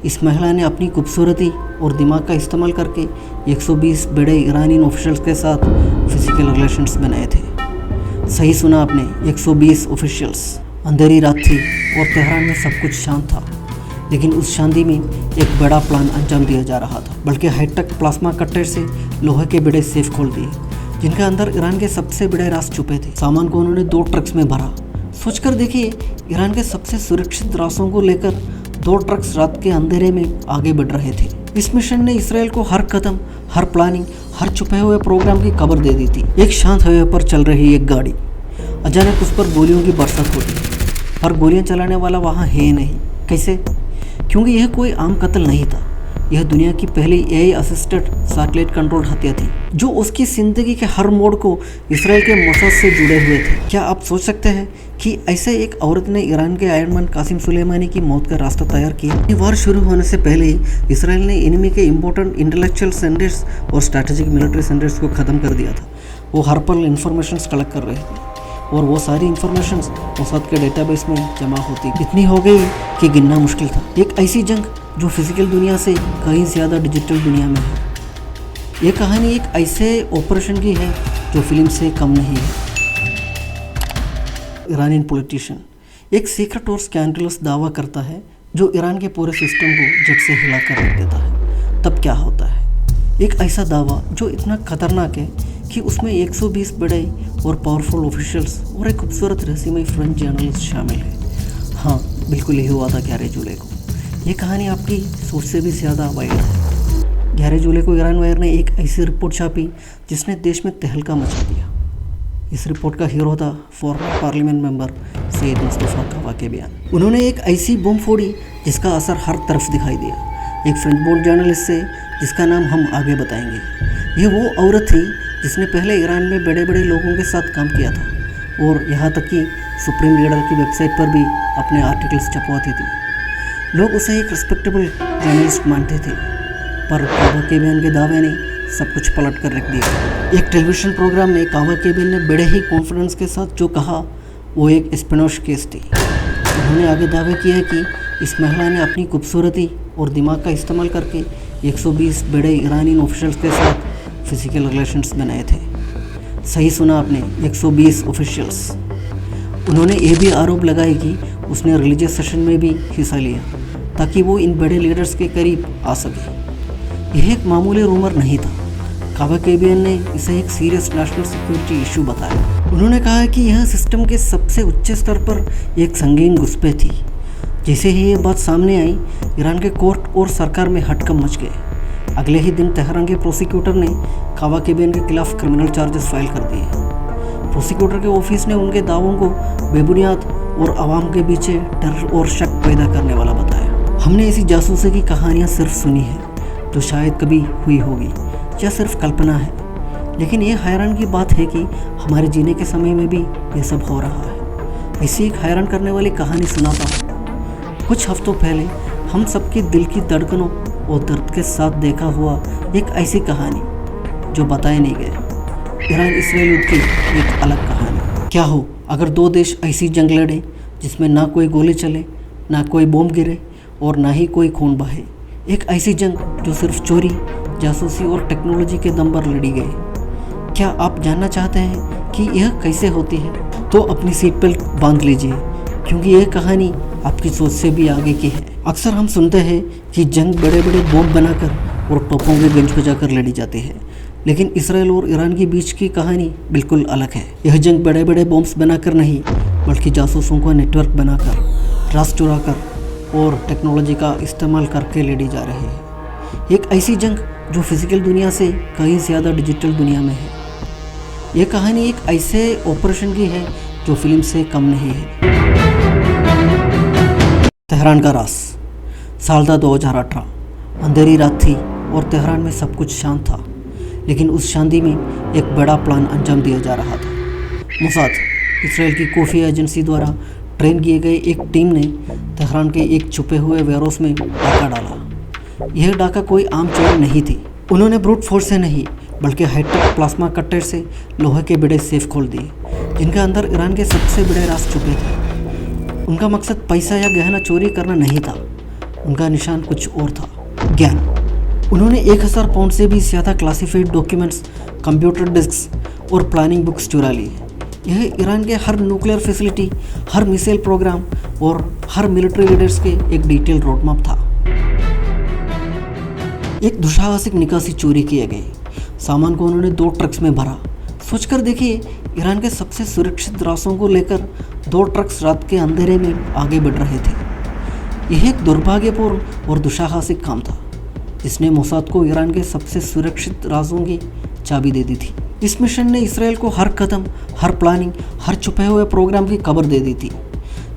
इस महिला ने अपनी खूबसूरती और दिमाग का इस्तेमाल करके 120 बड़े ईरानियन ऑफिशियल्स के साथ फिजिकल रिलेशंस बनाए थे। सही सुना आपने, 120 ऑफिशियल्स। अंधेरी रात थी और तेहरान में सब कुछ शांत था, लेकिन उस शांति में एक बड़ा प्लान अंजाम दिया जा रहा था। बल्कि हाईटेक प्लाज्मा कटर से लोहे के बड़े सेफ खोल दिए, जिनके अंदर ईरान के सबसे बड़े राज छुपे थे। सामान को उन्होंने 2 ट्रक्स में भरा। सोचकर देखिए, ईरान के सबसे सुरक्षित रास्तों को लेकर 2 ट्रक्स रात के अंधेरे में आगे बढ़ रहे थे। इस मिशन ने इसराइल को हर कदम, हर प्लानिंग, हर छुपे हुए प्रोग्राम की खबर दे दी थी। एक शांत हाईवे पर चल रही एक गाड़ी, अचानक उस पर गोलियों की बरसात होती, पर गोलियां चलाने वाला वहाँ है नहीं। कैसे? क्योंकि यह कोई आम कत्ल नहीं था। यह दुनिया की पहली एआई असिस्टेड सैटेलाइट कंट्रोल हत्या थी, जो उसकी जिंदगी के हर मोड़ को इसराइल के मोसाद से जुड़े हुए थे। क्या आप सोच सकते हैं कि ऐसे एक औरत ने ईरान के आयरन मैन कासिम सुलेमानी की मौत का रास्ता तैयार किया? वार शुरू होने से पहले ही इसराइल ने एनिमी के इंपॉर्टेंट इंटेलेक्चुअल सेंटर्स और स्ट्रैटेजिक मिलिट्री सेंटर्स को ख़त्म कर दिया था। वो हर पल इंफॉर्मेशन कलेक्ट कर रहे थे और वो सारी इंफॉर्मेशन मोसाद के डेटाबेस में जमा होती इतनी हो गई कि गिनना मुश्किल था। एक ऐसी जंग जो फिजिकल दुनिया से कहीं ज़्यादा डिजिटल दुनिया में है। ये कहानी एक ऐसे ऑपरेशन की है जो फिल्म से कम नहीं है। ईरानियन पॉलिटिशियन एक सीक्रेट और स्कैंडलस दावा करता है जो ईरान के पूरे सिस्टम को जट से हिला कर रख देता है। तब क्या होता है? एक ऐसा दावा जो इतना खतरनाक है कि उसमें 120 बड़े और पावरफुल ऑफिशियल्स और एक खूबसूरत रहस्यमय फ्रेंच जर्नलिस्ट शामिल है। हाँ, बिल्कुल यही हुआ था 11 जुलाई को। ये कहानी आपकी सोच से भी ज़्यादा वाइड है। 11 जुलाई को ईरान वायर ने एक ऐसी रिपोर्ट छापी जिसने देश में तहलका मचा दिया। इस रिपोर्ट का हीरो था former parliament member Seyed Mostafa Kavakebian. उन्होंने एक ऐसी बम फोड़ी जिसका असर हर तरफ दिखाई दिया। एक फ्रेंच बोर्ड जर्नलिस्ट से जिसका नाम हम आगे बताएंगे। ये वो औरत थी जिसने पहले ईरान में बड़े बड़े लोगों के साथ काम किया था और यहाँ तक कि सुप्रीम लीडर की वेबसाइट पर भी अपने आर्टिकल्स छपवाती थी। लोग उसे एक रिस्पेक्टेबल जर्नलिस्ट मानते थे, पर कावाकेबियान के दावे ने सब कुछ पलट कर रख दिया। एक टेलीविजन प्रोग्राम में कावाकेबियान ने बड़े ही कॉन्फिडेंस के साथ जो कहा वो एक स्पिनोश केस थी। उन्होंने आगे दावे किया कि इस महिला ने अपनी खूबसूरती और दिमाग का इस्तेमाल करके 120 बड़े ईरानियन ऑफिशियल्स के साथ फिजिकल रिलेशंस बनाए थे। सही सुना आपने, 120 ऑफिशियल्स। उन्होंने ये भी आरोप लगाए कि उसने रिलीजियस सेशन में भी हिस्सा लिया ताकि वो इन बड़े लीडर्स के करीब आ सके। यह एक मामूली रूमर नहीं था। कावाकेबियान ने इसे एक सीरियस नेशनल सिक्योरिटी इशू बताया। उन्होंने कहा कि यह सिस्टम के सबसे उच्च स्तर पर एक संगीन घुसपैठ थी। जैसे ही ये बात सामने आई, ईरान के कोर्ट और सरकार में हड़कंप मच गए। अगले ही दिन तेहरान के प्रोसिक्यूटर ने कावाकेबियान के खिलाफ क्रिमिनल चार्जेस फाइल कर दिए। प्रोसिक्यूटर के ऑफिस ने उनके दावों को बेबुनियाद और आवाम के पीछे डर और शक पैदा करने वाला बताया। हमने ऐसी जासूसी की कहानियाँ सिर्फ सुनी है जो शायद कभी हुई होगी या सिर्फ कल्पना है, लेकिन ये हैरान की बात है कि हमारे जीने के समय में भी ये सब हो रहा है। ऐसी एक हैरान करने वाली कहानी सुनाता हूँ। कुछ हफ्तों पहले हम सबके दिल की धड़कनों और दर्द के साथ देखा हुआ एक ऐसी कहानी जो बताए नहीं गए। ईरान इसराइल युद्ध की एक अलग कहानी। क्या हो अगर 2 देश ऐसी जंग लड़े जिसमें ना कोई गोली चले, ना कोई बम गिरे और ना ही कोई खून बहे। एक ऐसी जंग जो सिर्फ चोरी, जासूसी और टेक्नोलॉजी के दम पर लड़ी गई। क्या आप जानना चाहते हैं कि यह कैसे होती है? तो अपनी सीट बेल्ट बांध लीजिए, क्योंकि यह कहानी आपकी सोच से भी आगे की है। अक्सर हम सुनते हैं कि जंग बड़े बड़े बम बनाकर और तोपों के गंज बजाकर लड़ी जाती है, लेकिन इसराइल और ईरान के बीच की कहानी बिल्कुल अलग है। यह जंग बड़े बड़े बॉम्ब्स बनाकर नहीं, बल्कि जासूसों का नेटवर्क बनाकर, राज चुराकर और टेक्नोलॉजी का इस्तेमाल करके लड़ी जा रही है। एक ऐसी जंग जो फिजिकल दुनिया से कहीं ज़्यादा डिजिटल दुनिया में है। यह कहानी एक ऐसे ऑपरेशन की है जो फिल्म से कम नहीं है। तेहरान का राज। साल था 2018। अंधेरी रात थी और तेहरान में सब कुछ शांत था, लेकिन उस शांति में एक बड़ा प्लान अंजाम दिया जा रहा था। मोसाद, इसराइल की खुफिया एजेंसी द्वारा ट्रेन किए गए एक टीम ने तेहरान के एक छुपे हुए वेयरहाउस में डाका डाला। यह डाका कोई आम चोरी नहीं थी। उन्होंने ब्रूट फोर्स से नहीं, बल्कि हाईटेक प्लाज्मा कटर से लोहे के बड़े सेफ खोल दिए, जिनके अंदर ईरान के सबसे बड़े राज छुपे थे। उनका मकसद पैसा या गहना चोरी करना नहीं था, उनका निशान कुछ और था, ज्ञान। उन्होंने 1000 पाउंड से भी ज़्यादा क्लासिफाइड डॉक्यूमेंट्स, कंप्यूटर डिस्क और प्लानिंग बुक्स चुरा ली। यह ईरान के हर न्यूक्लियर फैसिलिटी, हर मिसाइल प्रोग्राम और हर मिलिट्री लीडर्स के एक डिटेल रोडमैप था। एक दुस्साहसिक निकासी चोरी किए गए। सामान को उन्होंने 2 ट्रक्स में भरा। सोचकर देखिए, ईरान के सबसे सुरक्षित रास्तों को लेकर 2 ट्रक्स रात के अंधेरे में आगे बढ़ रहे थे। यह एक दुर्भाग्यपूर्ण और दुस्साहसिक काम था, जिसने मोसाद को ईरान के सबसे सुरक्षित रास्तों की चाबी दे दी थी। इस मिशन ने इसराइल को हर कदम, हर प्लानिंग, हर छुपे हुए प्रोग्राम की खबर दे दी थी।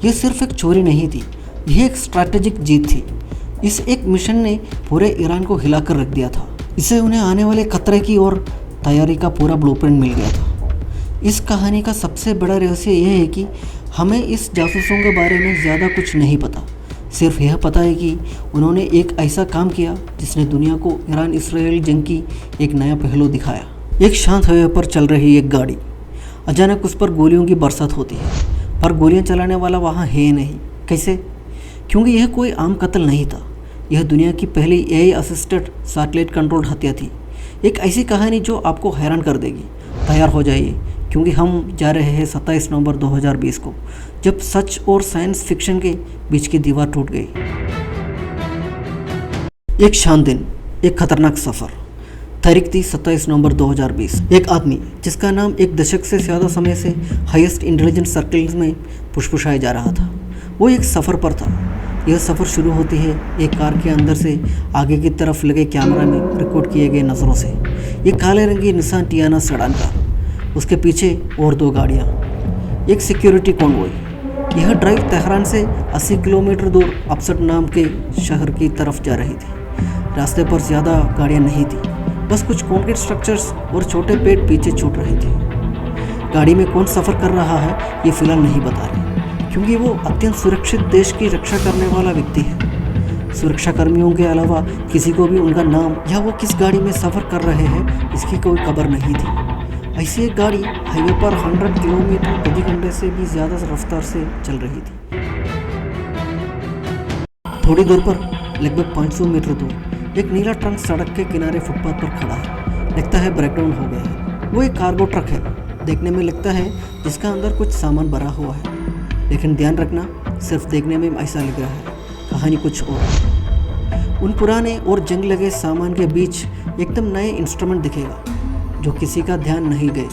यह सिर्फ एक चोरी नहीं थी, यह एक स्ट्रैटेजिक जीत थी। इस एक मिशन ने पूरे ईरान को हिलाकर रख दिया था। इससे उन्हें आने वाले खतरे की और तैयारी का पूरा ब्लूप्रिंट मिल गया था। इस कहानी का सबसे बड़ा रहस्य यह है कि हमें इस जासूसों के बारे में ज़्यादा कुछ नहीं पता। सिर्फ यह पता है कि उन्होंने एक ऐसा काम किया जिसने दुनिया को ईरान इसराइल जंग की एक नया पहलू दिखाया। एक शांत हाईवे पर चल रही एक गाड़ी, अचानक उस पर गोलियों की बरसात होती है, पर गोलियां चलाने वाला वहाँ है नहीं। कैसे? क्योंकि यह कोई आम कत्ल नहीं था। यह दुनिया की पहली AI असिस्टेड सैटेलाइट कंट्रोल्ड हत्या थी। एक ऐसी कहानी जो आपको हैरान कर देगी। तैयार हो जाइए, क्योंकि हम जा रहे हैं 27 नवंबर 2020 को, जब सच और साइंस फिक्शन के बीच की दीवार टूट गई। एक शांत दिन, एक खतरनाक सफ़र। तारीख थी 27 नवंबर 2020। एक आदमी जिसका नाम एक दशक से ज़्यादा समय से हाईएस्ट इंटेलिजेंस सर्कल्स में पुष्पुषाया जा रहा था, वो एक सफ़र पर था। यह सफ़र शुरू होती है एक कार के अंदर से आगे की तरफ लगे कैमरा में रिकॉर्ड किए गए नज़रों से। ये काले रंग की निसान टियाना सेडान कार, उसके पीछे और 2 गाड़ियाँ, एक सिक्योरिटी कॉन्वॉय। यह ड्राइव तेहरान से 80 किलोमीटर दूर अफसर नाम के शहर की तरफ जा रही थी। रास्ते पर ज़्यादा गाड़ियाँ नहीं थी, बस कुछ कंक्रीट स्ट्रक्चर्स और छोटे पेड़ पीछे छूट रहे थे। गाड़ी में कौन सफ़र कर रहा है ये फिलहाल नहीं बता रहे, क्योंकि वो अत्यंत सुरक्षित देश की रक्षा करने वाला व्यक्ति है। सुरक्षा कर्मियों के अलावा किसी को भी उनका नाम या वो किस गाड़ी में सफ़र कर रहे हैं इसकी कोई खबर नहीं थी। ऐसी एक गाड़ी हाईवे पर 100 किलोमीटर प्रति घंटे से भी ज़्यादा रफ्तार से चल रही थी। थोड़ी दूर पर, लगभग 500 मीटर दूर, एक नीला ट्रक सड़क के किनारे फुटपाथ पर खड़ा है। लगता है ब्रेकडाउन हो गया है। वो एक कार्गो ट्रक है, देखने में लगता है जिसका अंदर कुछ सामान भरा हुआ है, लेकिन ध्यान रखना, सिर्फ देखने में ऐसा लग रहा है, कहानी कुछ और। उन पुराने और जंग लगे सामान के बीच एकदम नए इंस्ट्रूमेंट दिखेगा जो किसी का ध्यान नहीं गए।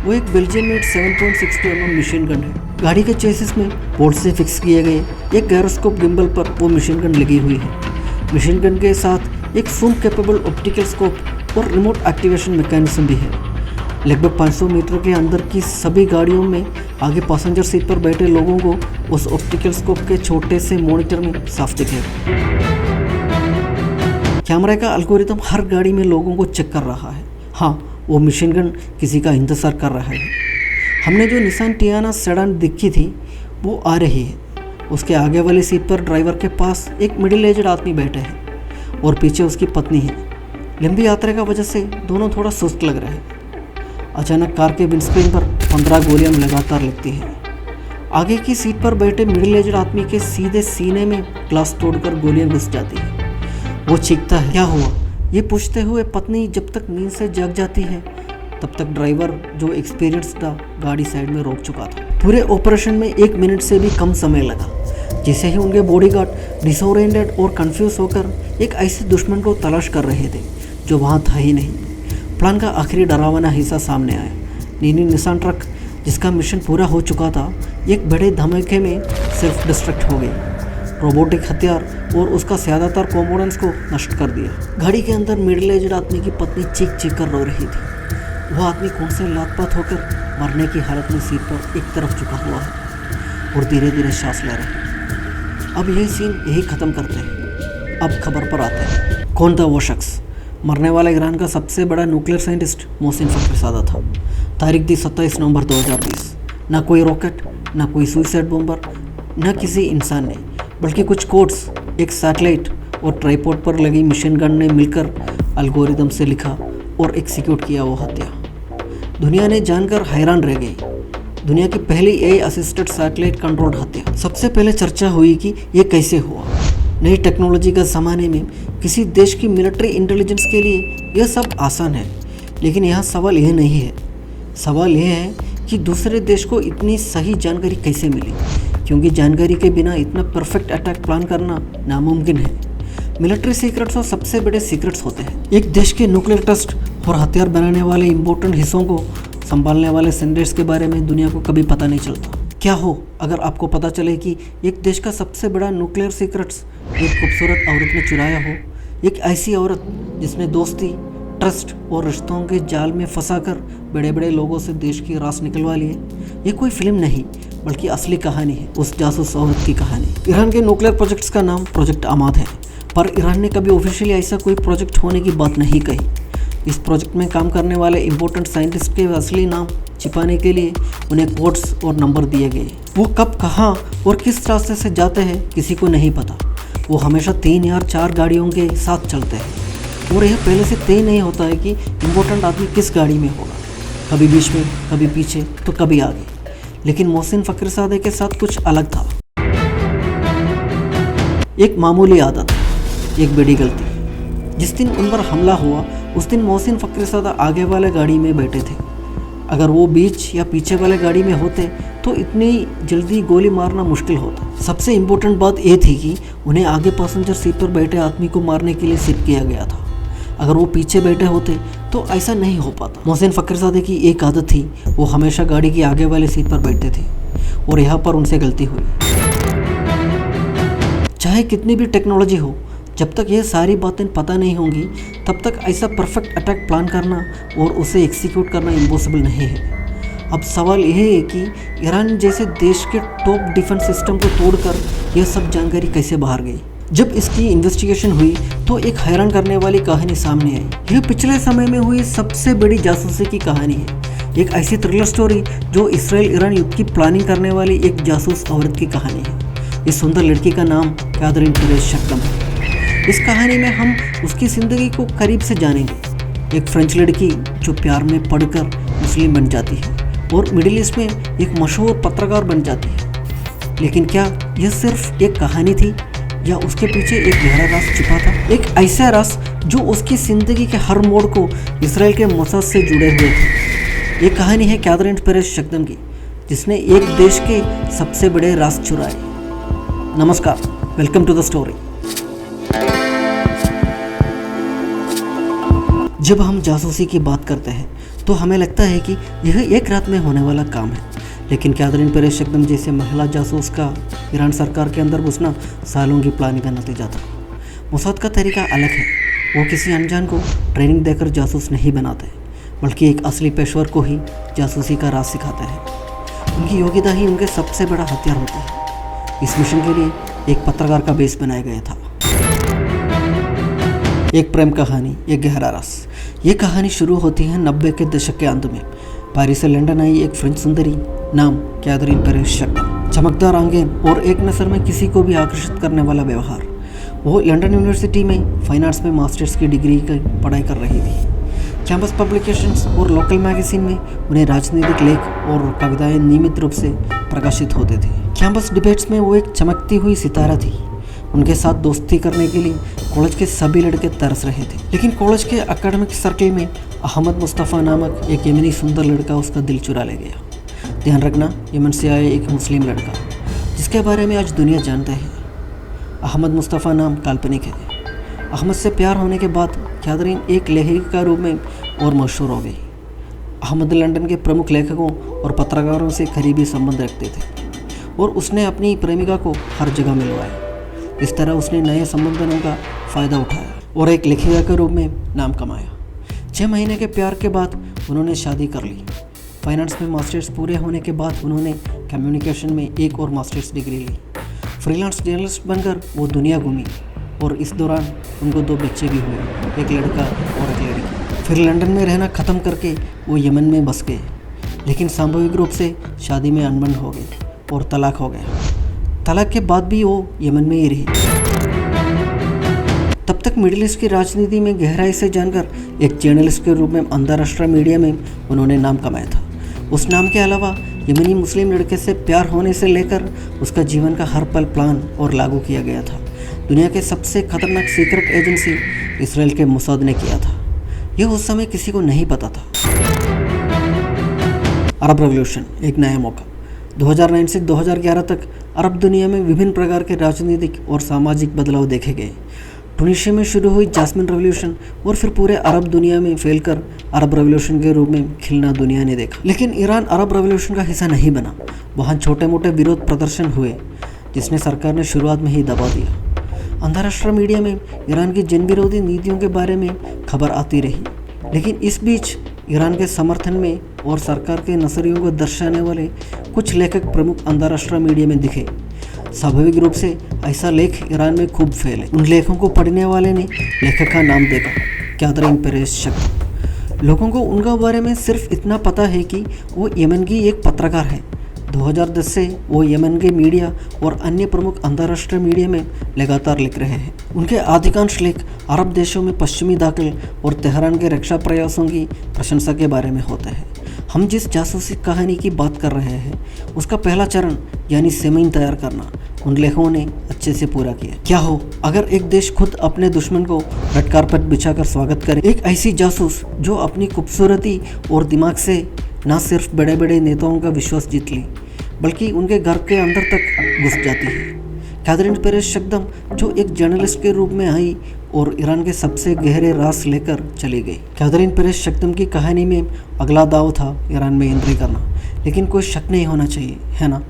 वो एक Belgium made 7.62 mm machine gun है। गाड़ी के चेसिस में बोर्ड से फिक्स किए गए एक गायरोस्कोप गिम्बल पर वो मशीन गन लगी हुई है। मशीन गन के साथ एक जूम कैपेबल ऑप्टिकल स्कोप और रिमोट एक्टिवेशन मैकेनिज्म भी है। लगभग 500 मीटर के अंदर की सभी गाड़ियों में आगे पैसेंजर सीट पर बैठे लोगों को उस ऑप्टिकल स्कोप के छोटे से मॉनिटर में साफ दिखेगा। कैमरे का एल्गोरिथम हर गाड़ी में लोगों को चेक कर रहा है। हाँ, वो मशीन गन किसी का इंतज़ार कर रहा है। हमने जो निसान टियाना सेडान देखी थी वो आ रही है। उसके आगे वाली सीट पर ड्राइवर के पास एक मिडिल एजड आदमी बैठे हैं और पीछे उसकी पत्नी है। लंबी यात्रा की वजह से दोनों थोड़ा सुस्त लग रहे हैं। अचानक कार के विंडस्क्रीन पर 15 गोलियां लगातार लगती हैं। आगे की सीट पर बैठे मिडिल एजड आदमी के सीधे सीने में ग्लास तोड़कर गोलियां घुस जाती हैं। वो चीखता है, क्या हुआ? ये पूछते हुए पत्नी जब तक नींद से जाग जाती है तब तक ड्राइवर, जो एक्सपीरियंस था, गाड़ी साइड में रोक चुका था। पूरे ऑपरेशन में 1 मिनट से भी कम समय लगा। जैसे ही उनके बॉडीगार्ड डिसोरिएंटेड और कंफ्यूज होकर एक ऐसे दुश्मन को तलाश कर रहे थे जो वहाँ था ही नहीं, प्लान का आखिरी डरावना हिस्सा सामने आया। नीली निसान ट्रक, जिसका मिशन पूरा हो चुका था, एक बड़े धमाके में सिर्फ डिस्ट्रैक्ट हो गई। रोबोटिक हथियार और उसका ज़्यादातर कंपोनेंट्स को नष्ट कर दिया। गाड़ी के अंदर मिडिल एजड आदमी की पत्नी चीख चीख कर रो रही थी। वह आदमी खून से लातपात होकर मरने की हालत में सीट पर एक तरफ झुका हुआ है और धीरे धीरे सांस ले रहा है। अब यह सीन यही ख़त्म करते हैं। अब खबर पर आते हैं, कौन था वो शख्स? मरने वाला ईरान का सबसे बड़ा न्यूक्लियर साइंटिस्ट मोहसिन फ़खरीज़ादा था। तारीख थी 27 नवंबर 2020। ना कोई रॉकेट, ना कोई सुइसाइड बॉम्बर, ना किसी इंसान ने, बल्कि कुछ कोड्स, एक सैटेलाइट और ट्राइपॉड पर लगी मशीन गन ने मिलकर एल्गोरिदम से लिखा और एग्जीक्यूट किया वो हत्या। दुनिया ने जानकर हैरान रह गई। दुनिया की पहली AI असिस्टेड सैटेलाइट कंट्रोल्ड हत्या। सबसे पहले चर्चा हुई कि ये कैसे हुआ। नई टेक्नोलॉजी के ज़माने में किसी देश की मिलिट्री इंटेलिजेंस के लिए यह सब आसान है, लेकिन यहाँ सवाल यह नहीं है। सवाल यह है कि दूसरे देश को इतनी सही जानकारी कैसे मिली, क्योंकि जानकारी के बिना इतना परफेक्ट अटैक प्लान करना नामुमकिन है। मिलिट्री सीक्रेट्स और सबसे बड़े सीक्रेट्स होते हैं। एक देश के न्यूक्लियर टेस्ट और हथियार बनाने वाले इम्पोर्टेंट हिस्सों को संभालने वाले सेंटर्स के बारे में दुनिया को कभी पता नहीं चलता। क्या हो अगर आपको पता चले कि एक देश का सबसे बड़ा न्यूक्लियर सीक्रेट्स एक खूबसूरत औरत ने चुराया हो, एक ऐसी औरत जिसने दोस्ती, ट्रस्ट और रिश्तों के जाल में फंसाकर बड़े बड़े लोगों से देश की रास निकलवा लिए। ये कोई फिल्म नहीं बल्कि असली कहानी है, उस जासूस औरत की कहानी। ईरान के न्यूक्लियर प्रोजेक्ट्स का नाम प्रोजेक्ट आमाद है, पर ईरान ने कभी ऑफिशियली ऐसा कोई प्रोजेक्ट होने की बात नहीं कही। इस प्रोजेक्ट में काम करने वाले इम्पोर्टेंट साइंटिस्ट के असली नाम छिपाने के लिए उन्हें कोड्स और नंबर दिए गए। वो कब, कहाँ और किस रास्ते से जाते हैं किसी को नहीं पता। वो हमेशा 3 या 4 गाड़ियों के साथ चलते हैं और यह पहले से तय नहीं होता है कि इम्पोर्टेंट आदमी किस गाड़ी में होगा, कभी बीच में, कभी पीछे तो कभी आगे। लेकिन मोहसिन फ़खीरज़ादे के साथ कुछ अलग था। एक मामूली आदत, एक बड़ी गलती। जिस दिन उन पर हमला हुआ उस दिन मोहसिन फ़खीरज़ादा आगे वाले गाड़ी में बैठे थे। अगर वो बीच या पीछे वाले गाड़ी में होते तो इतनी जल्दी गोली मारना मुश्किल होता। सबसे इम्पोर्टेंट बात यह थी कि उन्हें आगे पैसेंजर सीट पर बैठे आदमी को मारने के लिए सेट किया गया था। अगर वो पीछे बैठे होते तो ऐसा नहीं हो पाता। मोहसिन फ़खीरज़ादे की एक आदत थी, वो हमेशा गाड़ी की आगे वाली सीट पर बैठते थे और यहाँ पर उनसे गलती हुई। चाहे कितनी भी टेक्नोलॉजी हो, जब तक ये सारी बातें पता नहीं होंगी तब तक ऐसा परफेक्ट अटैक प्लान करना और उसे एग्जीक्यूट करना इम्पॉसिबल नहीं है। अब सवाल यह है कि ईरान जैसे देश के टॉप डिफेंस सिस्टम को तोड़कर यह सब जानकारी कैसे बाहर गई। जब इसकी इन्वेस्टिगेशन हुई तो एक हैरान करने वाली कहानी सामने आई। यह पिछले समय में हुई सबसे बड़ी जासूसी की कहानी है। एक ऐसी थ्रिलर स्टोरी जो इसराइल ईरान युद्ध की प्लानिंग करने वाली एक जासूस औरत की कहानी है। इस सुंदर लड़की का नाम कैथरीन पेरेज़ शक्दम है। इस कहानी में हम उसकी ज़िंदगी को करीब से जानेंगे। एक फ्रेंच लड़की जो प्यार में पड़कर मुस्लिम बन जाती है और मिडिल ईस्ट में एक मशहूर पत्रकार बन जाती है। लेकिन क्या यह सिर्फ एक कहानी थी या उसके पीछे एक गहरा राज छिपा था? एक ऐसा राज जो उसकी ज़िंदगी के हर मोड़ को इसराइल के मोसाद से जुड़े हुए थे। ये कहानी है कैथरीन पेरेज़ शक्दम की, जिसने एक देश के सबसे बड़े राज चुराए। नमस्कार, वेलकम टू द स्टोरी। जब हम जासूसी की बात करते हैं तो हमें लगता है कि यह एक रात में होने वाला काम है, लेकिन कैथरीन पेरेज़ शक्दम जैसे महिला जासूस का ईरान सरकार के अंदर घुसना सालों की प्लानिंग का नतीजा था। मोसाद का तरीका अलग है। वो किसी अनजान को ट्रेनिंग देकर जासूस नहीं बनाते, बल्कि एक असली पेशेवर को ही जासूसी का राज सिखाते हैं। उनकी योग्यता ही उनके सबसे बड़ा हथियार होती है। इस मिशन के लिए एक पत्रकार का बेस बनाया गया था। एक प्रेम कहानी, एक गहरा रस। ये कहानी शुरू होती है 90 के दशक के अंत में। पेरिस से लंदन आई एक फ्रेंच सुंदरी नाम कैथरीन पेरेज़ शक्दम। चमकदार आंखें और एक नज़र में किसी को भी आकर्षित करने वाला व्यवहार। वो लंदन यूनिवर्सिटी में फाइनेंस में मास्टर्स की डिग्री की पढ़ाई कर रही थी। कैंपस पब्लिकेशंस और लोकल मैगजीन में उन्हें राजनीतिक लेख और कविताएं नियमित रूप से प्रकाशित होते थे। कैंपस डिबेट्स में वो एक चमकती हुई सितारा थी। उनके साथ दोस्ती करने के लिए कॉलेज के सभी लड़के तरस रहे थे, लेकिन कॉलेज के एकेडमिक सर्कल में अहमद मुस्तफ़ा नामक एक यमनी सुंदर लड़का उसका दिल चुरा ले गया। ध्यान रखना, यमन से आया एक मुस्लिम लड़का जिसके बारे में आज दुनिया जानता है। अहमद मुस्तफ़ा नाम काल्पनिक है। अहमद से प्यार होने के बाद कैथरीन एक लेखिका के रूप में और मशहूर हो गई। अहमद लंदन के प्रमुख लेखकों और पत्रकारों से करीबी संबंध रखते थे और उसने अपनी प्रेमिका को हर जगह मिलवाया। इस तरह उसने नए संबंधों का फ़ायदा उठाया और एक लेखिका के रूप में नाम कमाया। 6 महीने के प्यार के बाद उन्होंने शादी कर ली। फाइनेंस में मास्टर्स पूरे होने के बाद उन्होंने कम्युनिकेशन में एक और मास्टर्स डिग्री ली। फ्रीलांस जर्नलिस्ट बनकर वो दुनिया घूमी और इस दौरान उनको 2 बच्चे भी हुए, एक लड़का और एक लड़की। फिर लंदन में रहना ख़त्म करके वो यमन में बस गए, लेकिन सामूहिक रूप से शादी में अनबन हो गई और तलाक हो गया। तलाक के बाद भी वो यमन में ही रही। तब तक मिडिल ईस्ट की राजनीति में गहराई से जानकर एक जर्नलिस्ट के रूप में अंतर्राष्ट्रीय मीडिया में उन्होंने नाम कमाया था। उस नाम के अलावा यमनी मुस्लिम लड़के से प्यार होने से लेकर उसका जीवन का हर पल प्लान और लागू किया गया था। दुनिया के सबसे खतरनाक सीक्रेट एजेंसी इसराइल के मोसाद ने किया था। यह उस समय किसी को नहीं पता था। अरब रेवोल्यूशन, एक नया मौका। 2009 से 2011 तक अरब दुनिया में विभिन्न प्रकार के राजनीतिक और सामाजिक बदलाव देखे गए। टूनीशिया में शुरू हुई जास्मिन रेवोल्यूशन और फिर पूरे अरब दुनिया में फैलकर अरब रेवोल्यूशन के रूप में खिलना दुनिया ने देखा। लेकिन ईरान अरब रेवोल्यूशन का हिस्सा नहीं बना। वहाँ छोटे मोटे विरोध प्रदर्शन हुए जिसने सरकार ने शुरुआत में ही दबा दिया। अंतर्राष्ट्रीय मीडिया में ईरान की जन विरोधी नीतियों के बारे में खबर आती रही, लेकिन इस बीच ईरान के समर्थन में और सरकार के नजरियों को दर्शाने वाले कुछ लेखक प्रमुख अंतर्राष्ट्रीय मीडिया में दिखे। स्वाभाविक रूप से ऐसा लेख ईरान में खूब फैले। उन लेखों को पढ़ने वाले ने लेखक का नाम देखा, कैथरीन पेरेस शक्दम। लोगों को उनका बारे में सिर्फ इतना पता है कि वो यमन की एक पत्रकार है। 2010 से वो यमन के मीडिया और अन्य प्रमुख अंतर्राष्ट्रीय मीडिया में लगातार लिख रहे हैं। उनके अधिकांश लेख अरब देशों में पश्चिमी दाखिल और तेहरान के रक्षा प्रयासों की प्रशंसा के बारे में होते हैं। हम जिस जासूसी कहानी की बात कर रहे हैं उसका पहला चरण यानी सेमीन तैयार करना उन लेखों ने अच्छे से पूरा किया। क्या हो अगर एक देश खुद अपने दुश्मन को रेड कारपेट बिछाकर स्वागत करे। एक ऐसी जासूस जो अपनी खूबसूरती और दिमाग से न सिर्फ बड़े बड़े नेताओं का विश्वास जीत ली बल्कि उनके घर के अंदर तक घुस जाती है। कैथरीन पेरेस शक्दम जो एक जर्नलिस्ट के रूप में आई और ईरान के सबसे गहरे राज लेकर चली गई। कैथरीन पेरेस शक्दम की कहानी में अगला दाव था ईरान में एंट्री करना, लेकिन कोई शक नहीं होना चाहिए, है ना।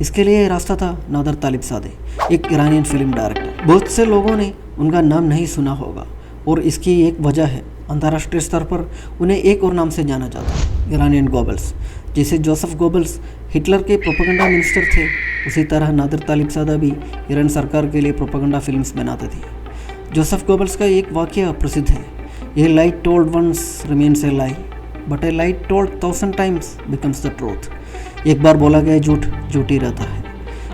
इसके लिए रास्ता था नादर तालिबजादे, एक ईरानियन फिल्म डायरेक्टर। बहुत से लोगों ने उनका नाम नहीं सुना होगा और इसकी एक वजह है, अंतर्राष्ट्रीय स्तर पर उन्हें एक और नाम से जाना जाता है, ईरानियन गोबल्स। जैसे जोसेफ गोबल्स हिटलर के प्रोपेगेंडा मिनिस्टर थे, उसी तरह नादर तालिबजादा भी ईरान सरकार के लिए प्रोपेगेंडा फिल्म्स बनाते थे। जोसेफ गोबल्स का एक वाक्य प्रसिद्ध है, a lie told once remains a lie but a lie told 1000 times becomes the truth. एक बार बोला गया झूठ झूठ ही रहता है,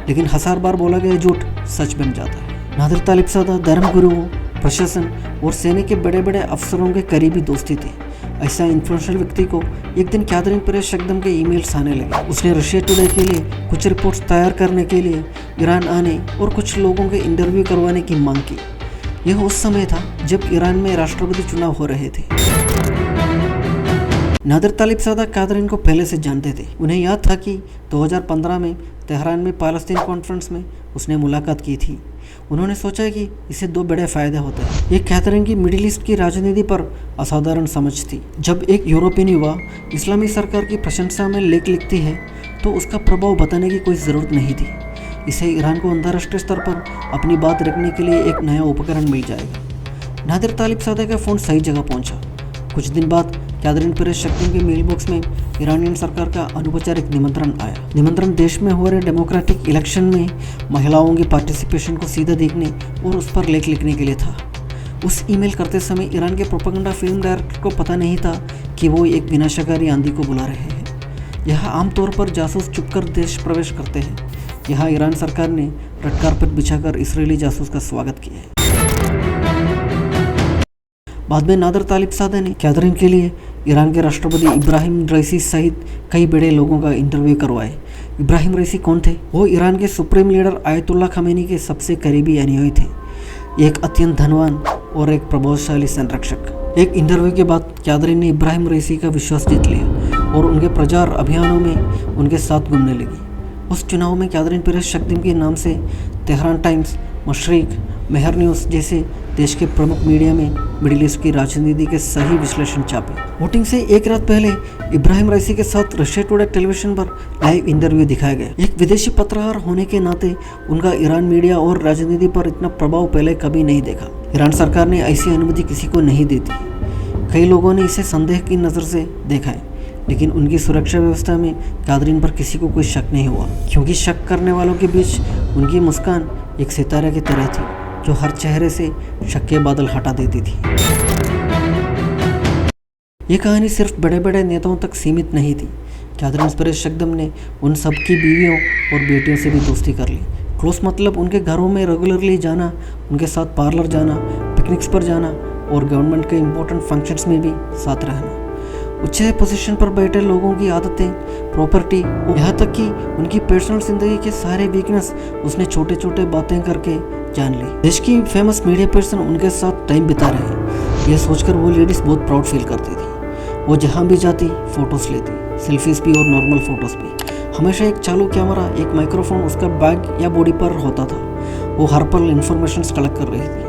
लेकिन 1000 बार बोला गया झूठ सच बन जाता है। नादर तालिबजादा धर्मगुरुओं, प्रशासन और सेना के बड़े बड़े अफसरों के करीबी दोस्ती थे। ऐसा इन्फ्लुएंशियल व्यक्ति को एक दिन कैथरीन पेरेस शक्दम के ईमेल्स आने लगे। उसने रशिया टुडे के लिए कुछ रिपोर्ट्स तैयार करने के लिए ईरान आने और कुछ लोगों के इंटरव्यू करवाने की मांग की। यह उस समय था जब ईरान में राष्ट्रपति चुनाव हो रहे थे। नादर तालिबजादा कैथरीन को पहले से जानते थे। उन्हें याद था कि 2015 में तेहरान में पैलेस्टीन कॉन्फ्रेंस में उसने मुलाकात की थी। उन्होंने सोचा कि इससे दो बड़े फायदे होते हैं। एक, कैथरीन की मिडिल ईस्ट की राजनीति पर असाधारण समझ थी। जब एक यूरोपियन युवा इस्लामी सरकार की प्रशंसा में लेख लिखती है तो उसका प्रभाव बताने की कोई ज़रूरत नहीं थी। इसे ईरान को अंतर्राष्ट्रीय स्तर पर अपनी बात रखने के लिए एक नया उपकरण मिल जाएगा। नादर तालिबजादा का फ़ोन सही जगह पहुंचा। कुछ दिन बाद कैथरीन पेरेस शक्दम के मेल बॉक्स में ईरानियन सरकार का अनौपचारिक निमंत्रण आया। निमंत्रण देश में हो रहे डेमोक्रेटिक इलेक्शन में महिलाओं की पार्टिसिपेशन को सीधा देखने और उस पर लेख लिखने के लिए था। उस ईमेल करते समय ईरान के प्रोपेगेंडा फिल्म डायरेक्टर को पता नहीं था कि वो एक विनाशकारी आंधी को बुला रहे हैं। यहाँ आमतौर पर जासूस चुपकर देश प्रवेश करते हैं। यहाँ ईरान सरकार ने रेड कारपेट बिछाकर इसराइली जासूस का स्वागत किया है। बाद में नादर तालिबजादा ने कैथरीन के लिए ईरान के राष्ट्रपति इब्राहिम रईसी सहित कई बड़े लोगों का इंटरव्यू करवाए। इब्राहिम रईसी कौन थे? वो ईरान के सुप्रीम लीडर आयतुल्ला खमेनी के सबसे करीबी अनुयायी थे, एक अत्यंत धनवान और एक प्रभावशाली संरक्षक। एक इंटरव्यू के बाद कैथरीन ने इब्राहिम रईसी का विश्वास जीत लिया और उनके प्रचार अभियानों में उनके साथ घूमने लगी। उस चुनाव में कैथरीन पेरेस शक्दम के नाम से तेहरान टाइम्स, मशरिक, मेहर न्यूज़ जैसे देश के प्रमुख मीडिया में मिडिल ईस्ट की राजनीति के सही विश्लेषण छापे। वोटिंग से एक रात पहले इब्राहिम रईसी के साथ रशिया टुडे टेलीविजन पर लाइव इंटरव्यू दिखाया गया। एक विदेशी पत्रकार होने के नाते उनका ईरान मीडिया और राजनीति पर इतना प्रभाव पहले कभी नहीं देखा। ईरान सरकार ने ऐसी अनुमति किसी को नहीं दी थी। कई लोगों ने इसे संदेह की नज़र से देखा है, लेकिन उनकी सुरक्षा व्यवस्था में कैथरीन पर किसी को कोई शक नहीं हुआ, क्योंकि शक करने वालों के बीच उनकी मुस्कान एक सितारे की तरह थी जो हर चेहरे से शक के बादल हटा देती थी। ये कहानी सिर्फ बड़े बड़े नेताओं तक सीमित नहीं थी। कैथरीन पेरेस शक्दम ने उन सब की बीवियों और बेटियों से भी दोस्ती कर ली। क्लोज मतलब उनके घरों में रेगुलरली जाना, उनके साथ पार्लर जाना, पिकनिक्स पर जाना और गवर्नमेंट के इम्पोर्टेंट फंक्शंस में भी साथ रहना। उच्च पोजीशन पर बैठे लोगों की आदतें, प्रॉपर्टी, यहाँ तक कि उनकी पर्सनल जिंदगी के सारे वीकनेस उसने छोटे छोटे बातें करके जान ली। देश की फेमस मीडिया पर्सन उनके साथ टाइम बिता रहे हैं, यह सोचकर वो लेडीज बहुत प्राउड फील करती थी। वो जहाँ भी जाती फोटोज लेती, सेल्फीज भी और नॉर्मल फोटोज भी। हमेशा एक चालू कैमरा, एक माइक्रोफोन उसका बैग या बॉडी पर होता था। वो हर पल इंफॉर्मेशन कलेक्ट कर रही थी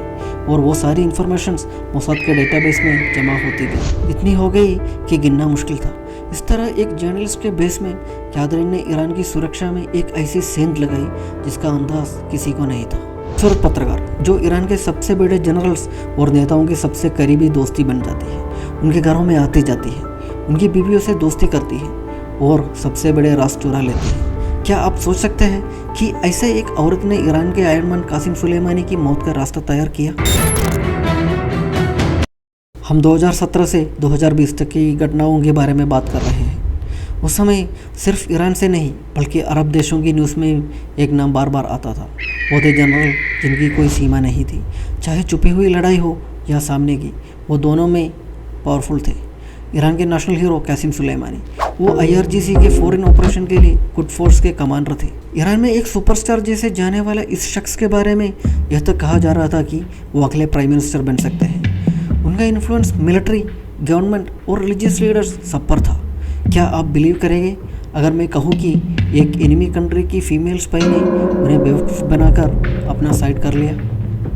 और वो सारी इंफॉर्मेशंस मोसाद के डेटाबेस में जमा होती गई। इतनी हो गई कि गिनना मुश्किल था। इस तरह एक जर्नलिस्ट के बेस में कैथरीन ने ईरान की सुरक्षा में एक ऐसी सेंध लगाई जिसका अंदाज किसी को नहीं था। खूबसूरत पत्रकार जो ईरान के सबसे बड़े जनरल्स और नेताओं की सबसे करीबी दोस्ती बन जाती है, उनके घरों में आती जाती है, उनकी बीवियों से दोस्ती करती है और सबसे बड़े राज चुरा लेती है। क्या आप सोच सकते हैं कि ऐसे एक औरत ने ईरान के आयरन कासिम सुलेमानी की मौत का रास्ता तैयार किया? हम 2017 से 2020 तक की घटनाओं के बारे में बात कर रहे हैं। उस समय सिर्फ ईरान से नहीं बल्कि अरब देशों की न्यूज़ में एक नाम बार बार आता था। वो थे जनरल जिनकी कोई सीमा नहीं थी, चाहे छुपी हुई लड़ाई हो या सामने की, वो दोनों में पावरफुल थे। ईरान के नेशनल हीरो कासिम सुलेमानी, वो IRGC के फॉरेन ऑपरेशन के लिए कुड फोर्स के कमांडर थे। ईरान में एक सुपरस्टार जैसे जाने वाला इस शख्स के बारे में यह तक कहा जा रहा था कि वो अगले प्राइम मिनिस्टर बन सकते हैं। उनका इन्फ्लुएंस मिलिट्री, गवर्नमेंट और रिलीजियस लीडर्स सब पर था। क्या आप बिलीव करेंगे अगर मैं कहूँ कि एक एनिमी कंट्री की फीमेल स्पाई ने उन्हें बेवकूफ़ बनाकर अपना साइड कर लिया?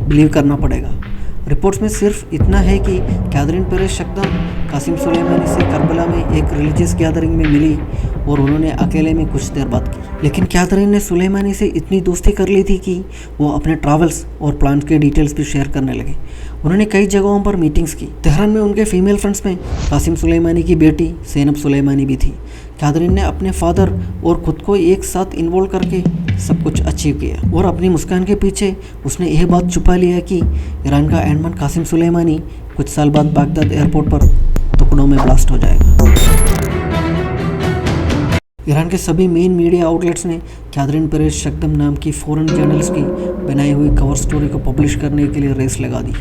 बिलीव करना पड़ेगा। रिपोर्ट्स में सिर्फ इतना है कि कैथरीन पेरेस शक्दम कासिम सुलेमानी से करबला में एक रिलीजियस गैदरिंग में मिली और उन्होंने अकेले में कुछ देर बात की। लेकिन कैथरीन ने सुलेमानी से इतनी दोस्ती कर ली थी कि वो अपने ट्रैवल्स और प्लान्स के डिटेल्स भी शेयर करने लगे। उन्होंने कई जगहों पर मीटिंग्स की। तेहरान में उनके फीमेल फ्रेंड्स में कासिम सुलेमानी की बेटी ज़ैनब सुलेमानी भी थी। कैथरीन ने अपने फादर और खुद को एक साथ इन्वॉल्व करके सब कुछ अचीव किया और अपनी मुस्कान के पीछे उसने यह बात छुपा लिया कि ईरान का एडमन कासिम सुलेमानी कुछ साल बाद बागदाद एयरपोर्ट पर टुकड़ों में ब्लास्ट हो जाएगा। ईरान के सभी मेन मीडिया आउटलेट्स ने कैथरीन पेरेस शक्दम नाम की फॉरेन जर्नलिस्ट की बनाई हुई कवर स्टोरी को पब्लिश करने के लिए रेस लगा दी।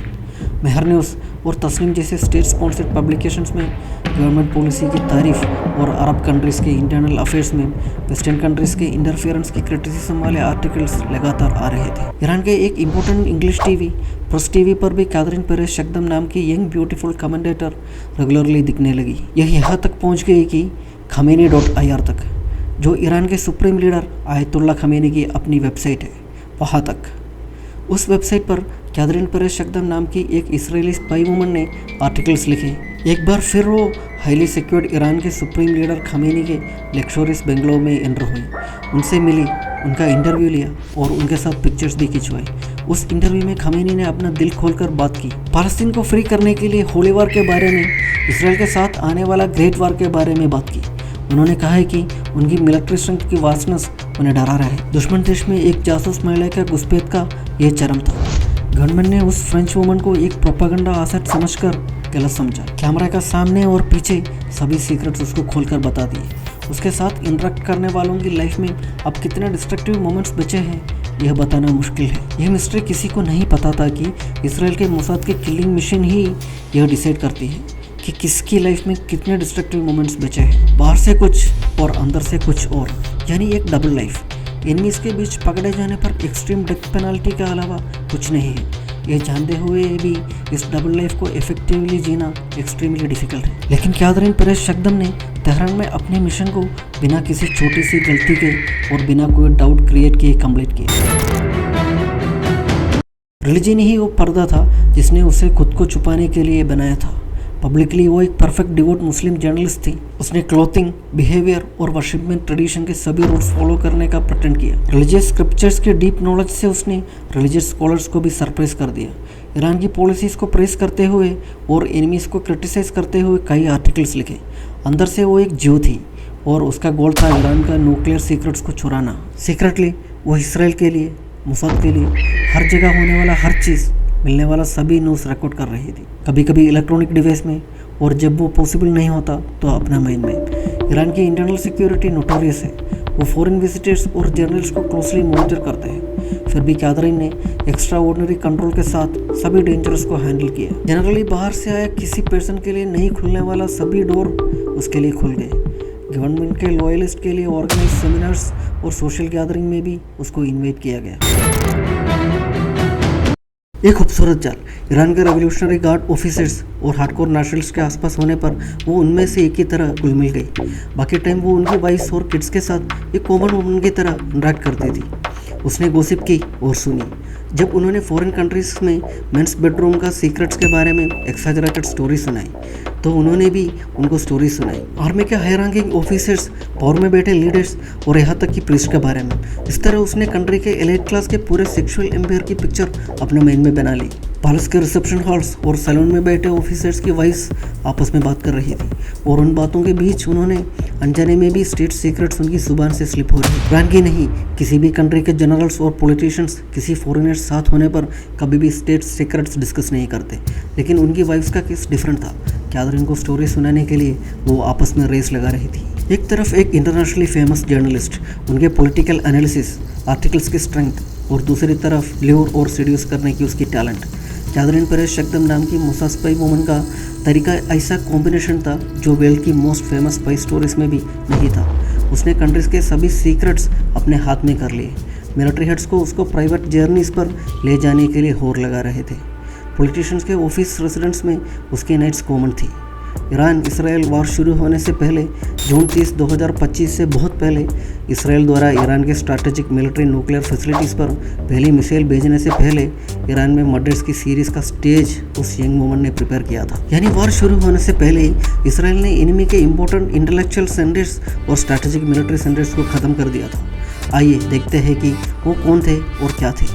मेहर न्यूज़ और तस्नीम जैसे स्टेट स्पॉन्सर्ड पब्लिकेशंस में गवर्नमेंट पॉलिसी की तारीफ और अरब कंट्रीज़ के इंटरनल अफेयर्स में वेस्टर्न कंट्रीज़ के इंटरफेरेंस की क्रिटिसिज्म वाले आर्टिकल्स लगातार आ रहे थे। ईरान के एक important English TV press TV पर भी कैथरीन पेरेस शक्दम नाम की यंग ब्यूटीफुल कमेंटेटर रेगुलरली दिखने लगी। यह यहाँ तक पहुँच गई कि Khamenei.ir तक, जो ईरान के सुप्रीम लीडर आयतुल्ला खमेनी की अपनी वेबसाइट है, वहाँ तक। उस वेबसाइट पर कैथरीन पेरेस शक्दम नाम की एक इसराइली स्पाई वुमन ने आर्टिकल्स लिखे। एक बार फिर वो हाईली सिक्योर्ड ईरान के सुप्रीम लीडर खमेनी के लेक्चरर्स बेंगलोर में एंटर हुई, उनसे मिली, उनका इंटरव्यू लिया और उनके साथ पिक्चर्स भी खिंचवाई। उस इंटरव्यू में खमेनी ने अपना दिल खोलकर बात की। फालस्तीन को फ्री करने के लिए होली वार के बारे में, इसराइल के साथ आने वाला ग्रेट वार के बारे में बात की। उन्होंने कहा है कि उनकी मिलिट्री स्ट्रेंथ की वास्टनेस उन्हें डरा रहा है। दुश्मन देश में एक जासूस महिला का घुसपैठ का यह चरम था। गवर्नमेंट ने उस फ्रेंच वुमन को एक प्रोपेगेंडा एसेट समझकर गलत समझा। कैमरा का सामने और पीछे सभी सीक्रेट्स उसको खोलकर बता दिए। उसके साथ इंटरेक्ट करने वालों की लाइफ में अब कितने डिस्ट्रक्टिव मोमेंट्स बचे हैं यह बताना मुश्किल है। यह मिस्ट्री किसी को नहीं पता था कि इसराइल के मोसाद की किलिंग मशीन ही यह डिसाइड करती है कि किसकी लाइफ में कितने डिस्ट्रक्टिव मोमेंट्स बचे हैं। बाहर से कुछ और अंदर से कुछ और, यानी एक डबल लाइफ। एनिमीज के बीच पकड़े जाने पर एक्सट्रीम डेथ पेनल्टी के अलावा कुछ नहीं है। यह जानते हुए भी इस डबल लाइफ को इफेक्टिवली जीना एक्सट्रीमली डिफिकल्ट है। लेकिन कैथरीन पेरेस शक्दम ने तेहरान में अपने मिशन को बिना किसी छोटी सी गलती के और बिना कोई डाउट क्रिएट किए कंप्लीट किया। रिलीजन ही वो पर्दा था जिसने उसे खुद को छुपाने के लिए बनाया था। पब्लिकली वो एक परफेक्ट डिवोट मुस्लिम जर्नलिस्ट थी। उसने क्लोथिंग, बिहेवियर और वर्शिपमेंट ट्रेडिशन के सभी रूल्स फॉलो करने का प्रटेंड किया। रिलीजियस स्क्रिप्चर्स के डीप नॉलेज से उसने रिलीजियस स्कॉलर्स को भी सरप्राइज कर दिया। ईरान की पॉलिसीज़ को प्रेस करते हुए और एनिमीज़ को क्रिटिसाइज करते हुए कई आर्टिकल्स लिखे। अंदर से वो एक जीव थी और उसका गोल था ईरान का न्यूक्लियर सीक्रेट्स को चुराना। सीक्रेटली वो इसराइल के लिए, मोसाद के लिए, हर जगह होने वाला हर चीज़, मिलने वाला सभी न्यूज़ रिकॉर्ड कर रही थी। कभी कभी इलेक्ट्रॉनिक डिवाइस में और जब वो पॉसिबल नहीं होता तो अपना माइंड में। ईरान की इंटरनल सिक्योरिटी नोटोरियस है। वो फॉरेन विजिटर्स और जर्नलिस्ट को क्लोजली मॉनिटर करते हैं। फिर भी कैथरीन ने एक्स्ट्रा ऑर्डिनरी कंट्रोल के साथ सभी डेंजर्स को हैंडल किया। जनरली बाहर से आया किसी पर्सन के लिए नहीं खुलने वाला सभी डोर उसके लिए खुल गए। गवर्नमेंट के लॉयलिस्ट के लिए ऑर्गेनाइज सेमिनार्स और सोशल गैदरिंग में भी उसको इन्वाइट किया गया। एक खूबसूरत जाल ईरान के रेवोल्यूशनरी गार्ड ऑफिसर्स और हार्डकोर नेशनलिस्ट के आसपास होने पर वो उनमें से एक की तरह घुल मिल गई। बाकी टाइम वो उनकी वाइफ और किड्स के साथ एक कॉमन वुमन की तरह इंटरेक्ट करती थी। उसने गॉसिप की और सुनी। जब उन्होंने फॉरेन कंट्रीज में मेंस बेडरूम का सीक्रेट्स के बारे में एक्सैजरेटेड स्टोरी सुनाई तो उन्होंने भी उनको स्टोरी सुनाई। आर्मी के हाई रैंकिंग ऑफिसर्स, पावर में बैठे लीडर्स और यहाँ तक कि प्रीस्ट के बारे में। इस तरह उसने कंट्री के एलीट क्लास के पूरे सेक्सुअल एम्पायर की पिक्चर अपने माइंड में बना ली। पैलेस के रिसेप्शन हॉल्स और सैलून में बैठे ऑफिसर्स की वाइफ्स आपस में बात कर रही थी और उन बातों के बीच उन्होंने अनजाने में भी स्टेट सीक्रेट्स उनकी जुबान से स्लिप हो रही। ईरान की नहीं, किसी भी कंट्री के जनरल्स और पॉलिटिशियंस किसी फॉरेनर्स साथ होने पर कभी भी स्टेट सीक्रेट्स डिस्कस नहीं करते, लेकिन उनकी वाइफ्स का केस डिफरेंट था। कैथरीन को स्टोरी सुनाने के लिए वो आपस में रेस लगा रही थी। एक तरफ एक इंटरनेशनली फेमस जर्नलिस्ट, उनके पॉलिटिकल एनालिसिस, आर्टिकल्स की स्ट्रेंथ, और दूसरी तरफ ल्यूर और सीड्यूस करने की उसकी टैलेंट। कैथरीन पेरेस शक्दम नाम की मूसा स्पाई वुमन का तरीका ऐसा कॉम्बिनेशन था जो वर्ल्ड की मोस्ट फेमस स्पाई स्टोरीज में भी नहीं था। उसने कंट्रीज के सभी सीक्रेट्स अपने हाथ में कर लिए। मिलिट्री हेड्स को उसको प्राइवेट जर्नीज पर ले जाने के लिए होड़ लगा रहे थे। पॉलिटिशियंस के ऑफिस रेसिडेंट्स में उसकी नाइट्स कॉमन थी। ईरान इसराइल वॉर शुरू होने से पहले जून 30, 2025 से बहुत पहले इसराइल द्वारा ईरान के स्ट्रैटेजिक मिलिट्री न्यूक्लियर फैसिलिटीज़ पर पहली मिसाइल भेजने से पहले ईरान में मर्डर्स की सीरीज़ का स्टेज उस यंग वुमन ने प्रिपेयर किया था। यानी वॉर शुरू होने से पहले ही इसराइल ने एनिमी के इंपॉर्टेंट इंटेलेक्चुअल सेंटर्स और स्ट्रैटेजिक मिलिट्री सेंटर्स को ख़त्म कर दिया था। आइए देखते हैं कि वो कौन थे और क्या थे।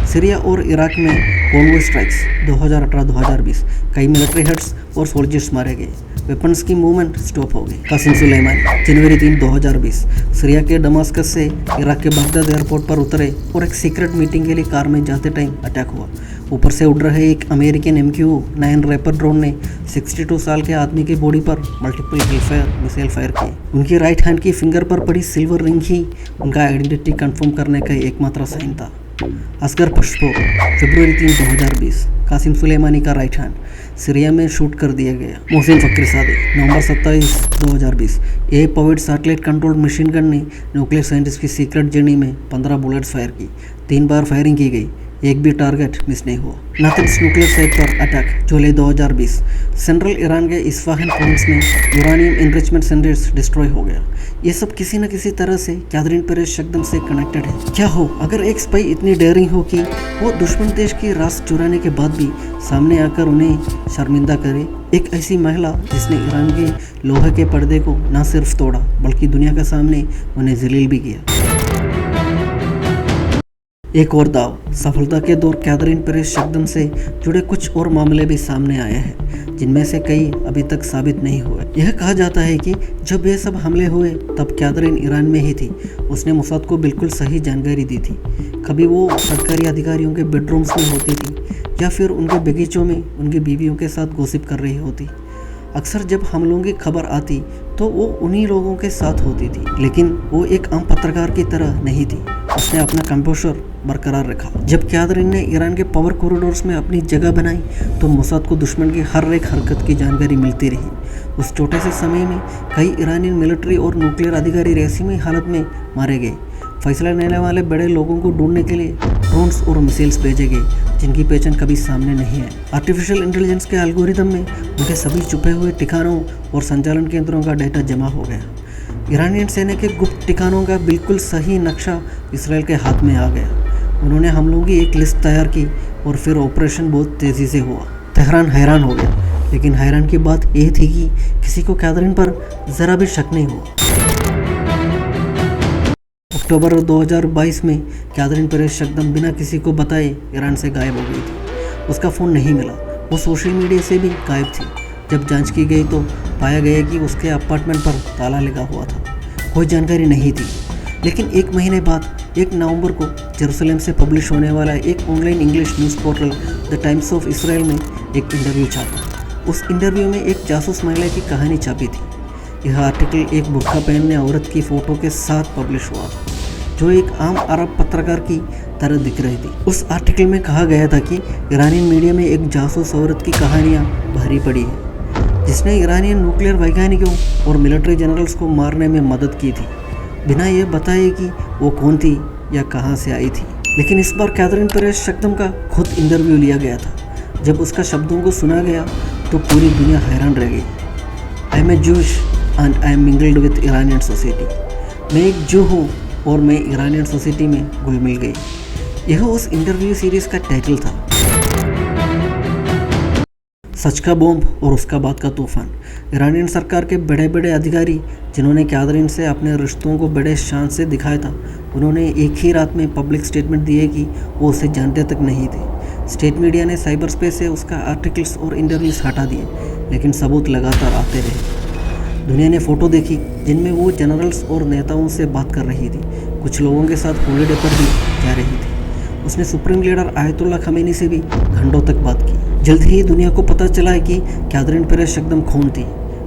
सीरिया और इराक में कॉन्वॉय स्ट्राइक्स 2018-2020, कई मिलिट्री हेड्स और सोल्जर्स मारे गए। वेपन्स की मूवमेंट स्टॉप हो गई। कासिम सुलेमानी जनवरी 3, 2020 सीरिया के दमास्कस से इराक के बगदाद एयरपोर्ट पर उतरे और एक सीक्रेट मीटिंग के लिए कार में जाते टाइम अटैक हुआ। ऊपर से उड़ रहे एक अमेरिकन MQ-9 रैपर ड्रोन ने 62 साल के आदमी की बॉडी पर मल्टीपल हिलफायर मिसाइल फायर किए। उनकी राइट हैंड की फिंगर पर पड़ी सिल्वर रिंग ही उनका आइडेंटिटी कंफर्म करने का एकमात्र साइन था। असगर पश्तो फरवरी 3, 2020 कासिम सुलेमानी का राइट हैंड सीरिया में शूट कर दिया गया। Mohsen Fakhrizadeh November 27, 2020 a powered satellite controlled machine gun ने न्यूक्लियर साइंटिस्ट की सीक्रेट जर्नी में 15 बुलेट्स फायर की। 3 बार फायरिंग की गई, एक भी टारगेट मिस नहीं हुआ। नातन्स न्यूक्लियर साइट पर अटैक जुलाई 2020 सेंट्रल ईरान के इस्फाहान प्रोविंस में यूरानियम एनरिचमेंट सेंटर्स डिस्ट्रॉय हो गया। ये सब किसी न किसी तरह से कैथरीन पेरेस शक्दम से कनेक्टेड है। क्या हो अगर एक स्पाई इतनी डेयरिंग हो कि वो दुश्मन देश की राज चुराने के बाद भी सामने आकर उन्हें शर्मिंदा करे। एक ऐसी महिला जिसने ईरान के लोहे के पर्दे को न सिर्फ तोड़ा बल्कि दुनिया के सामने उन्हें जलील भी किया। एक और दाव सफलता के दौर कैथरीन पेरेस शक्दम से जुड़े कुछ और मामले भी सामने आए हैं, जिनमें से कई अभी तक साबित नहीं हुए। यह कहा जाता है कि जब ये सब हमले हुए तब कैथरीन ईरान में ही थी। उसने मोसाद को बिल्कुल सही जानकारी दी थी। कभी वो सरकारी अधिकारियों के बेडरूम्स में होती थी या फिर उनके बगीचों में उनकी बीवियों के साथ गॉसिप कर रही होती। अक्सर जब हमलों की खबर आती तो वो उन्हीं लोगों के साथ होती थी, लेकिन वो एक आम पत्रकार की तरह नहीं थी। उसने अपना कंपोजर बरकरार रखा। जब कैथरीन ने ईरान के पावर कॉरिडोर्स में अपनी जगह बनाई तो मोसाद को दुश्मन की हर एक हरकत की जानकारी मिलती रही। उस छोटे से समय में कई ईरानी मिलिट्री और न्यूक्लियर अधिकारी रहस्यमय हालत में मारे गए। फैसला लेने वाले बड़े लोगों को ढूंढने के लिए ड्रोन्स और मिसाइल्स भेजे गए जिनकी पहचान कभी सामने नहीं है। आर्टिफिशियल इंटेलिजेंस के एल्गोरिदम में उनके सभी छुपे हुए ठिकानों और संचालन केंद्रों का डेटा जमा हो गया। ईरानियन सेना के गुप्त ठिकानों का बिल्कुल सही नक्शा इसराइल के हाथ में आ गया। उन्होंने हमलों की एक लिस्ट तैयार की और फिर ऑपरेशन बहुत तेज़ी से हुआ। तेहरान हैरान हो गया, लेकिन हैरान की बात यह थी कि किसी को कैथरीन पर ज़रा भी शक नहीं हुआ। अक्टूबर 2022 में कैथरीन पेरेस शक्दम बिना किसी को बताए ईरान से गायब हो गई थी। उसका फ़ोन नहीं मिला, वो सोशल मीडिया से भी गायब थी। जब जांच की गई तो पाया गया कि उसके अपार्टमेंट पर ताला लगा हुआ था। कोई जानकारी नहीं थी। लेकिन एक महीने बाद 1 नवंबर को जेरूसलम से पब्लिश होने वाला एक online English news portal the times of Israel में एक इंटरव्यू छापा। उस इंटरव्यू में एक जासूस महिला की कहानी छापी थी। यह आर्टिकल एक बुर्का पहनने औरत की फ़ोटो के साथ पब्लिश हुआ था, जो एक आम अरब पत्रकार की तरह दिख रही थी। उस आर्टिकल में कहा गया था कि ईरानी मीडिया में एक जासूस औरत की कहानियाँ भरी पड़ी है, जिसने ईरानियन न्यूक्लियर वैज्ञानिकों और मिलिट्री जनरल्स को मारने में मदद की थी, बिना यह बताए कि वो कौन थी या कहाँ से आई थी। लेकिन इस बार कैथरीन पेरेस शक्दम का खुद इंटरव्यू लिया गया था। जब उसका शब्दों को सुना गया तो पूरी दुनिया हैरान रह गई। I am a Jewish and I am mingled with Iranian society. मैं एक जू हूँ और मैं ईरानियन सोसाइटी में घुल मिल गई। यह उस इंटरव्यू सीरीज़ का टाइटल था। सच का बॉम्ब और उसका बाद का तूफान। ईरानियन सरकार के बड़े बड़े अधिकारी जिन्होंने कैथरीन से अपने रिश्तों को बड़े शान से दिखाया था, उन्होंने एक ही रात में पब्लिक स्टेटमेंट दिए कि वो उसे जानते तक नहीं थे। स्टेट मीडिया ने साइबर स्पेस से उसका आर्टिकल्स और इंटरव्यूज हटा दिए, लेकिन सबूत लगातार आते रहे। दुनिया ने फ़ोटो देखी जिनमें वो जनरल्स और नेताओं से बात कर रही थी, कुछ लोगों के साथ हॉलीडे पर भी जा रही थी। उसने सुप्रीम लीडर आयतुल्ला खमेनी से भी घंटों तक बात की। जल्द ही दुनिया को पता चला है कि कैथरीन पेरेस शक्दम कौन थी।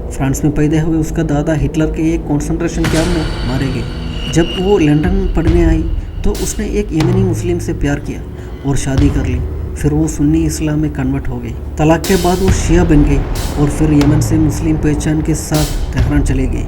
फ्रांस में पैदा हुए उसका दादा हिटलर के एक कॉन्सेंट्रेशन कैंप में मारे गए। जब वो लंदन पढ़ने आई तो उसने एक यमनी मुस्लिम से प्यार किया और शादी कर ली। फिर वो सुन्नी इस्लाम में कन्वर्ट हो गई। तलाक के बाद वो शिया बन गई और फिर यमन से मुस्लिम पहचान के साथ तेहरान चले गई।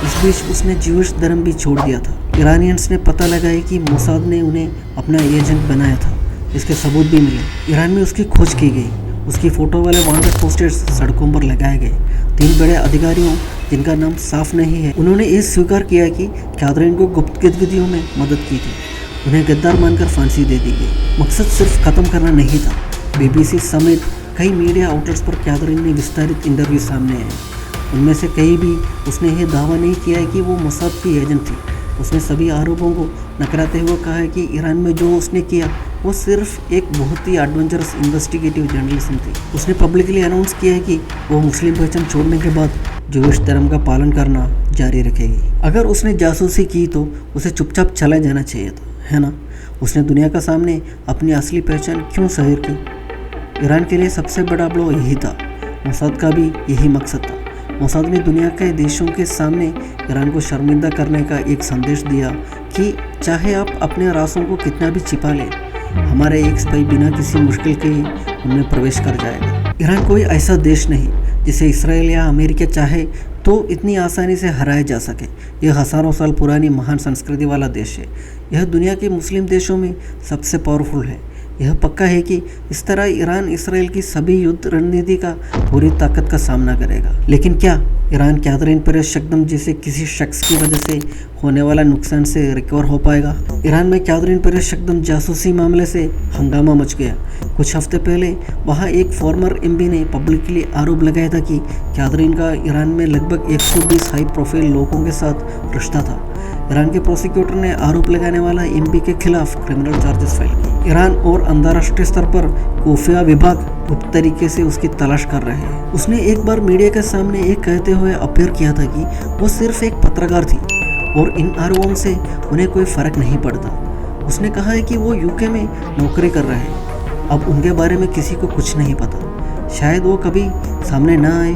इस बीच उसने ज्यूइश धर्म भी छोड़ दिया था। ईरानियंस ने पता लगाया कि मोसाद ने उन्हें अपना एजेंट बनाया था। इसके सबूत भी मिले। ईरान में उसकी खोज की गई। उसकी फ़ोटो वाले वांटेड पोस्टर्स सड़कों पर लगाए गए। 3 बड़े अधिकारियों जिनका नाम साफ नहीं है, उन्होंने ये स्वीकार किया कि कैथरीन को गुप्त गतिविधियों में मदद की थी। उन्हें गद्दार मानकर फांसी दे दी गई। मकसद सिर्फ ख़त्म करना नहीं था। BBC समेत कई मीडिया आउटलेट्स पर कैथरीन ने विस्तारित इंटरव्यू सामने आए। उनमें से कई भी उसने यह दावा नहीं किया है कि वो मोसाद की एजेंट थी। उसने सभी आरोपों को नकराते हुए कहा है कि ईरान में जो उसने किया वो सिर्फ एक बहुत ही एडवेंचरस इन्वेस्टिगेटिव जर्नलिज्म थी। उसने पब्लिकली अनाउंस किया है कि वो मुस्लिम पहचान छोड़ने के बाद ज्यूइश धर्म का पालन करना जारी रखेगी। अगर उसने जासूसी की तो उसे चुपचाप चला जाना चाहिए था, है ना? उसने दुनिया का सामने अपनी असली पहचान क्यों जाहिर की? ईरान के लिए सबसे बड़ा ब्लो यही था। मोसाद का भी यही मकसद था। मोसाद ने दुनिया के देशों के सामने ईरान को शर्मिंदा करने का एक संदेश दिया कि चाहे आप अपने राज़ों को कितना भी छिपा लें, हमारे एक स्पाई बिना किसी मुश्किल के ही उनमें प्रवेश कर जाएगा। ईरान कोई ऐसा देश नहीं जिसे इसराइल या अमेरिका चाहे तो इतनी आसानी से हराया जा सके। यह हज़ारों साल पुरानी महान संस्कृति वाला देश है। यह दुनिया के मुस्लिम देशों में सबसे पावरफुल है। यह पक्का है कि इस तरह ईरान इसराइल की सभी युद्ध रणनीति का पूरी ताकत का सामना करेगा। लेकिन क्या ईरान कैथरीन पेरेस शक्दम जैसे किसी शख्स की वजह से होने वाला नुकसान से रिकवर हो पाएगा? ईरान में कैथरीन पेरेस शक्दम जासूसी मामले से हंगामा मच गया। कुछ हफ्ते पहले वहां एक फॉर्मर एमपी ने पब्लिकली आरोप लगाया था कि कैथरीन का ईरान में लगभग 120 हाई प्रोफाइल लोगों के साथ रिश्ता था। ईरान के प्रोसिक्यूटर ने आरोप लगाने वाला एमपी के खिलाफ क्रिमिनल चार्जेस फाइल किए। ईरान और अंतर्राष्ट्रीय स्तर पर खुफिया विभाग गुप्त तरीके से उसकी तलाश कर रहे हैं। उसने एक बार मीडिया के सामने एक कहते हुए अपीयर किया था कि वो सिर्फ एक पत्रकार थी और इन आरोपों से उन्हें कोई फर्क नहीं पड़ता। उसने कहा है कि वो यूके में नौकरी कर रहे हैं। अब उनके बारे में किसी को कुछ नहीं पता। शायद वो कभी सामने ना आए।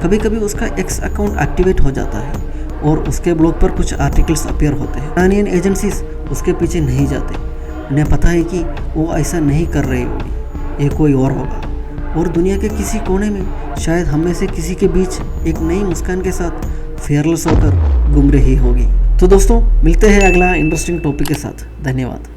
कभी कभी उसका एक्स अकाउंट एक्टिवेट हो जाता है और उसके ब्लॉग पर कुछ आर्टिकल्स अपीयर होते हैं। ईरानियन एजेंसीज उसके पीछे नहीं जाते। उन्हें पता है कि वो ऐसा नहीं कर रही होगी, ये कोई और होगा और दुनिया के किसी कोने में शायद हम में से किसी के बीच एक नई मुस्कान के साथ फेयरलेस होकर गुम रही होगी। तो दोस्तों, मिलते हैं अगला इंटरेस्टिंग टॉपिक के साथ। धन्यवाद।